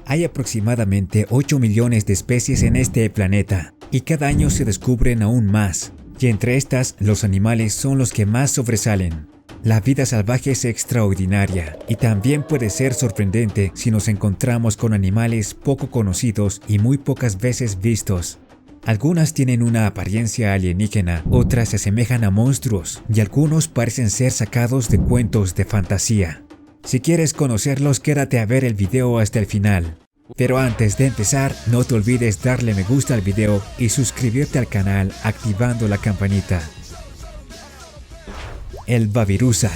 Hay aproximadamente 8 millones de especies en este planeta y cada año se descubren aún más, y entre estas los animales son los que más sobresalen. La vida salvaje es extraordinaria y también puede ser sorprendente si nos encontramos con animales poco conocidos y muy pocas veces vistos. Algunas tienen una apariencia alienígena, otras se asemejan a monstruos y algunos parecen ser sacados de cuentos de fantasía. Si quieres conocerlos, quédate a ver el video hasta el final. Pero antes de empezar, no te olvides darle me gusta al video y suscribirte al canal activando la campanita. El babirusa.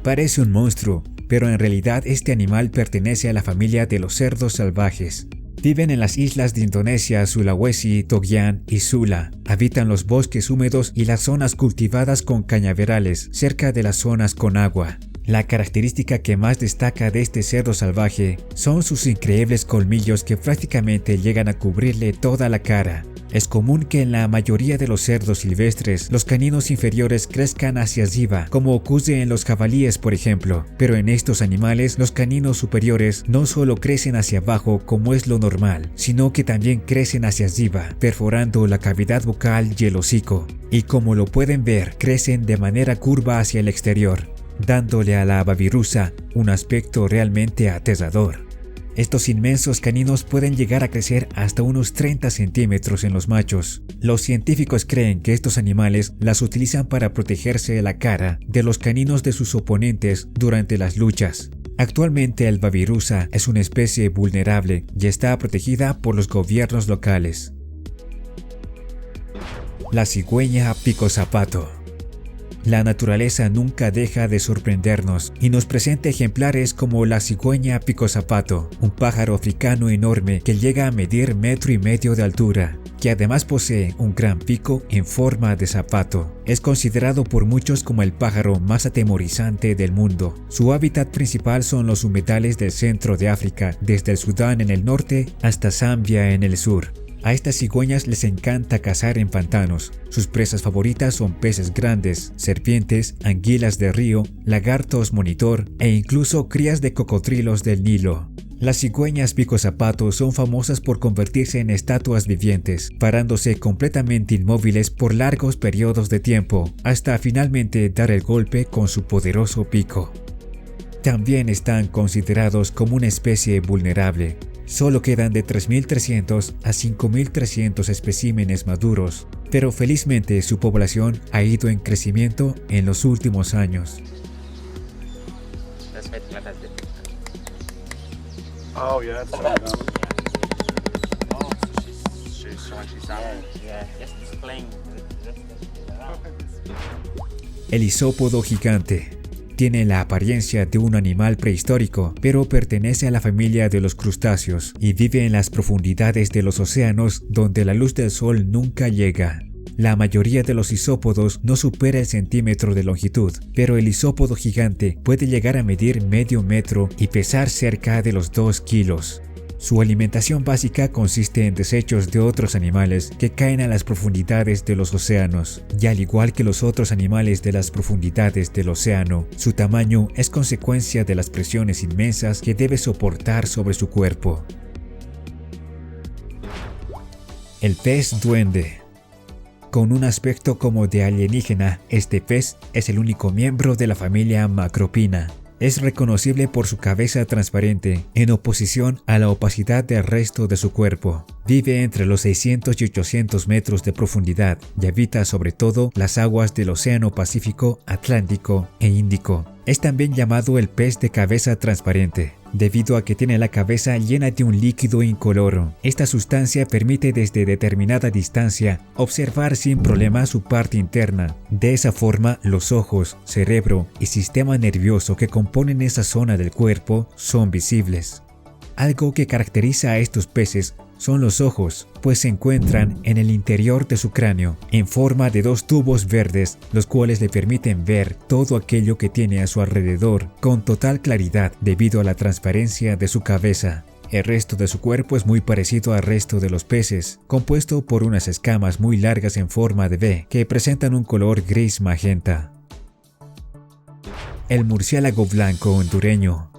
Parece un monstruo, pero en realidad este animal pertenece a la familia de los cerdos salvajes. Viven en las islas de Indonesia, Sulawesi, Togian y Sula. Habitan los bosques húmedos y las zonas cultivadas con cañaverales, cerca de las zonas con agua. La característica que más destaca de este cerdo salvaje son sus increíbles colmillos que prácticamente llegan a cubrirle toda la cara. Es común que en la mayoría de los cerdos silvestres los caninos inferiores crezcan hacia arriba, como ocurre en los jabalíes por ejemplo, pero en estos animales los caninos superiores no solo crecen hacia abajo como es lo normal, sino que también crecen hacia arriba, perforando la cavidad bucal y el hocico, y como lo pueden ver, crecen de manera curva hacia el exterior, dándole a la babirusa un aspecto realmente aterrador. Estos inmensos caninos pueden llegar a crecer hasta unos 30 centímetros en los machos. Los científicos creen que estos animales las utilizan para protegerse la cara de los caninos de sus oponentes durante las luchas. Actualmente el babirusa es una especie vulnerable y está protegida por los gobiernos locales. La cigüeña picozapato. La naturaleza nunca deja de sorprendernos y nos presenta ejemplares como la cigüeña picozapato, un pájaro africano enorme que llega a medir 1,5 metros de altura, que además posee un gran pico en forma de zapato. Es considerado por muchos como el pájaro más atemorizante del mundo. Su hábitat principal son los humedales del centro de África, desde el Sudán en el norte hasta Zambia en el sur. A estas cigüeñas les encanta cazar en pantanos. Sus presas favoritas son peces grandes, serpientes, anguilas de río, lagartos monitor e incluso crías de cocodrilos del Nilo. Las cigüeñas picozapato son famosas por convertirse en estatuas vivientes, parándose completamente inmóviles por largos periodos de tiempo, hasta finalmente dar el golpe con su poderoso pico. También están considerados como una especie vulnerable. Solo quedan de 3.300 a 5.300 especímenes maduros, pero felizmente su población ha ido en crecimiento en los últimos años. Oh yeah, that's so good. Oh, so she's showing she's out. Yeah, just displaying. El isópodo gigante. Tiene la apariencia de un animal prehistórico, pero pertenece a la familia de los crustáceos y vive en las profundidades de los océanos donde la luz del sol nunca llega. La mayoría de los isópodos no supera el centímetro de longitud, pero el isópodo gigante puede llegar a medir 0,5 metro y pesar cerca de los 2 kilos. Su alimentación básica consiste en desechos de otros animales que caen a las profundidades de los océanos, y al igual que los otros animales de las profundidades del océano, su tamaño es consecuencia de las presiones inmensas que debe soportar sobre su cuerpo. El pez duende. Con un aspecto como de alienígena, este pez es el único miembro de la familia Macropina. Es reconocible por su cabeza transparente, en oposición a la opacidad del resto de su cuerpo. Vive entre los 600 y 800 metros de profundidad y habita sobre todo las aguas del Océano Pacífico, Atlántico e Índico. Es también llamado el pez de cabeza transparente, debido a que tiene la cabeza llena de un líquido incoloro. Esta sustancia permite desde determinada distancia observar sin problema su parte interna. De esa forma, los ojos, cerebro y sistema nervioso que componen esa zona del cuerpo son visibles. Algo que caracteriza a estos peces son los ojos, pues se encuentran en el interior de su cráneo, en forma de 2 tubos verdes, los cuales le permiten ver todo aquello que tiene a su alrededor con total claridad debido a la transparencia de su cabeza. El resto de su cuerpo es muy parecido al resto de los peces, compuesto por unas escamas muy largas en forma de V, que presentan un color gris magenta. El murciélago blanco hondureño.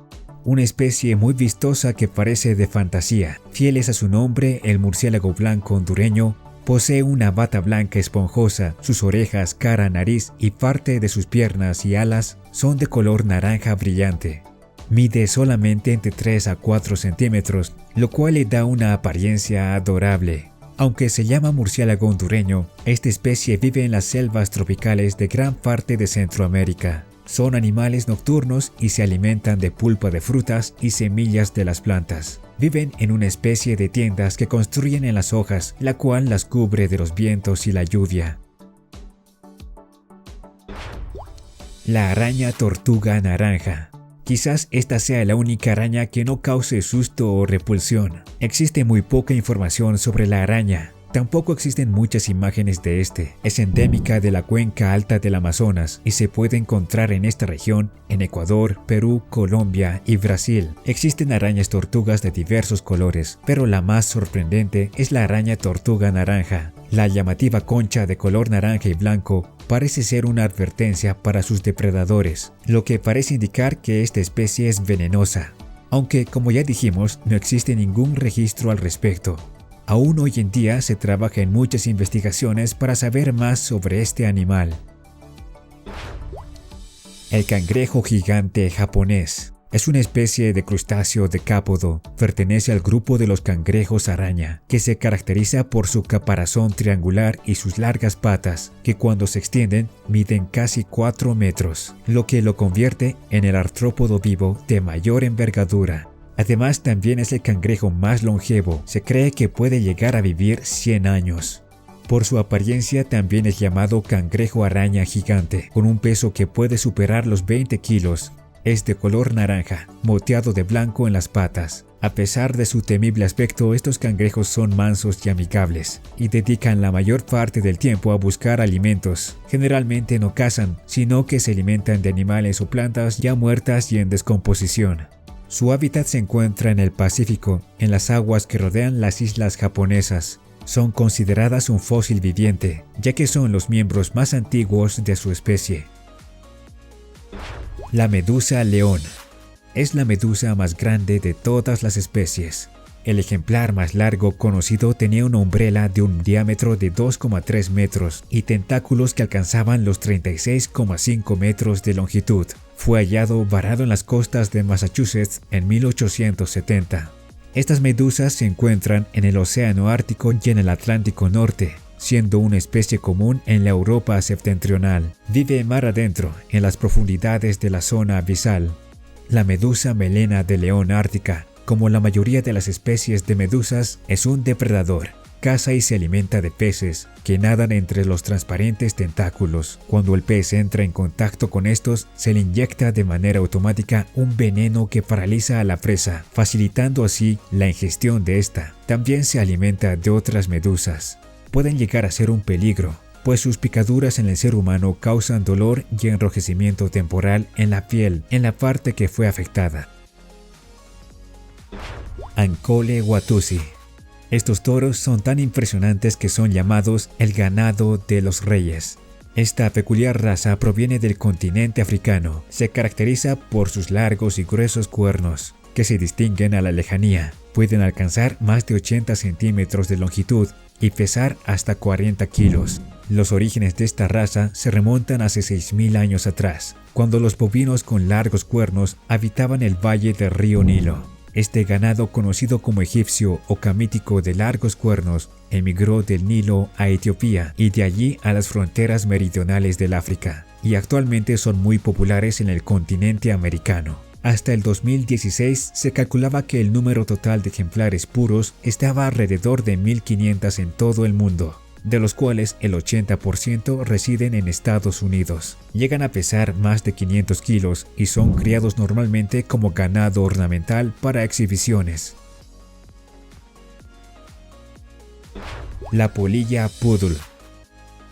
una especie muy vistosa que parece de fantasía. Fieles a su nombre, el murciélago blanco hondureño posee una bata blanca esponjosa, sus orejas, cara, nariz y parte de sus piernas y alas son de color naranja brillante. Mide solamente entre 3 a 4 centímetros, lo cual le da una apariencia adorable. Aunque se llama murciélago hondureño, esta especie vive en las selvas tropicales de gran parte de Centroamérica. Son animales nocturnos y se alimentan de pulpa de frutas y semillas de las plantas. Viven en una especie de tiendas que construyen en las hojas, la cual las cubre de los vientos y la lluvia. La araña tortuga naranja. Quizás esta sea la única araña que no cause susto o repulsión. Existe muy poca información sobre la araña. Tampoco existen muchas imágenes de este. Es endémica de la cuenca alta del Amazonas y se puede encontrar en esta región en Ecuador, Perú, Colombia y Brasil. Existen arañas tortugas de diversos colores, pero la más sorprendente es la araña tortuga naranja. La llamativa concha de color naranja y blanco parece ser una advertencia para sus depredadores, lo que parece indicar que esta especie es venenosa. Aunque, como ya dijimos, no existe ningún registro al respecto. Aún hoy en día se trabaja en muchas investigaciones para saber más sobre este animal. El cangrejo gigante japonés. Es una especie de crustáceo decápodo. Pertenece al grupo de los cangrejos araña, que se caracteriza por su caparazón triangular y sus largas patas, que cuando se extienden miden casi 4 metros, lo que lo convierte en el artrópodo vivo de mayor envergadura. Además, también es el cangrejo más longevo. Se cree que puede llegar a vivir 100 años. Por su apariencia también es llamado cangrejo araña gigante, con un peso que puede superar los 20 kilos. Es de color naranja, moteado de blanco en las patas. A pesar de su temible aspecto, estos cangrejos son mansos y amigables, y dedican la mayor parte del tiempo a buscar alimentos. Generalmente no cazan, sino que se alimentan de animales o plantas ya muertas y en descomposición. Su hábitat se encuentra en el Pacífico, en las aguas que rodean las islas japonesas. Son consideradas un fósil viviente, ya que son los miembros más antiguos de su especie. La medusa león. Es la medusa más grande de todas las especies. El ejemplar más largo conocido tenía una umbrela de un diámetro de 2,3 metros y tentáculos que alcanzaban los 36,5 metros de longitud. Fue hallado varado en las costas de Massachusetts en 1870. Estas medusas se encuentran en el Océano Ártico y en el Atlántico Norte, siendo una especie común en la Europa septentrional. Vive mar adentro, en las profundidades de la zona abisal. La medusa melena de león ártica, como la mayoría de las especies de medusas, es un depredador. Caza y se alimenta de peces que nadan entre los transparentes tentáculos. Cuando el pez entra en contacto con estos, se le inyecta de manera automática un veneno que paraliza a la presa, facilitando así la ingestión de esta. También se alimenta de otras medusas. Pueden llegar a ser un peligro, pues sus picaduras en el ser humano causan dolor y enrojecimiento temporal en la piel, en la parte que fue afectada. Ankole watusi. Estos toros son tan impresionantes que son llamados el ganado de los reyes. Esta peculiar raza proviene del continente africano. Se caracteriza por sus largos y gruesos cuernos, que se distinguen a la lejanía. Pueden alcanzar más de 80 centímetros de longitud y pesar hasta 40 kilos. Los orígenes de esta raza se remontan hace 6.000 años atrás, cuando los bovinos con largos cuernos habitaban el valle del río Nilo. Este ganado, conocido como egipcio o camítico de largos cuernos, emigró del Nilo a Etiopía y de allí a las fronteras meridionales del África, y actualmente son muy populares en el continente americano. Hasta el 2016 se calculaba que el número total de ejemplares puros estaba alrededor de 1.500 en todo el mundo, de los cuales el 80% residen en Estados Unidos. Llegan a pesar más de 500 kilos y son criados normalmente como ganado ornamental para exhibiciones. La polilla poodle,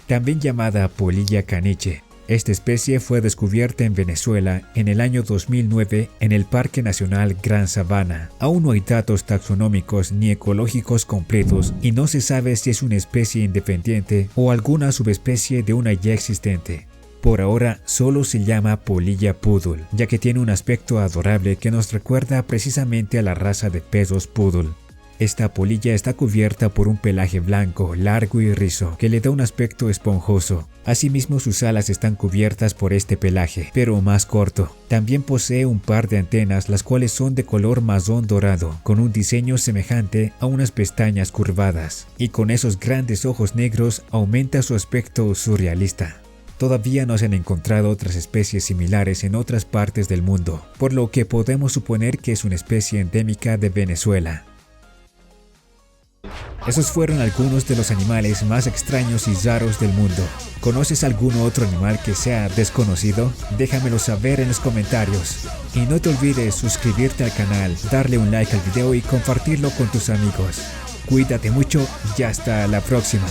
también llamada polilla caniche. Esta especie fue descubierta en Venezuela en el año 2009 en el Parque Nacional Gran Sabana. Aún no hay datos taxonómicos ni ecológicos completos y no se sabe si es una especie independiente o alguna subespecie de una ya existente. Por ahora solo se llama polilla poodle, ya que tiene un aspecto adorable que nos recuerda precisamente a la raza de perros poodle. Esta polilla está cubierta por un pelaje blanco, largo y rizo, que le da un aspecto esponjoso. Asimismo, sus alas están cubiertas por este pelaje, pero más corto. También posee un par de antenas, las cuales son de color marrón dorado, con un diseño semejante a unas pestañas curvadas. Y con esos grandes ojos negros aumenta su aspecto surrealista. Todavía no se han encontrado otras especies similares en otras partes del mundo, por lo que podemos suponer que es una especie endémica de Venezuela. Esos fueron algunos de los animales más extraños y raros del mundo. ¿Conoces algún otro animal que sea desconocido? Déjamelo saber en los comentarios. Y no te olvides suscribirte al canal, darle un like al video y compartirlo con tus amigos. Cuídate mucho y hasta la próxima.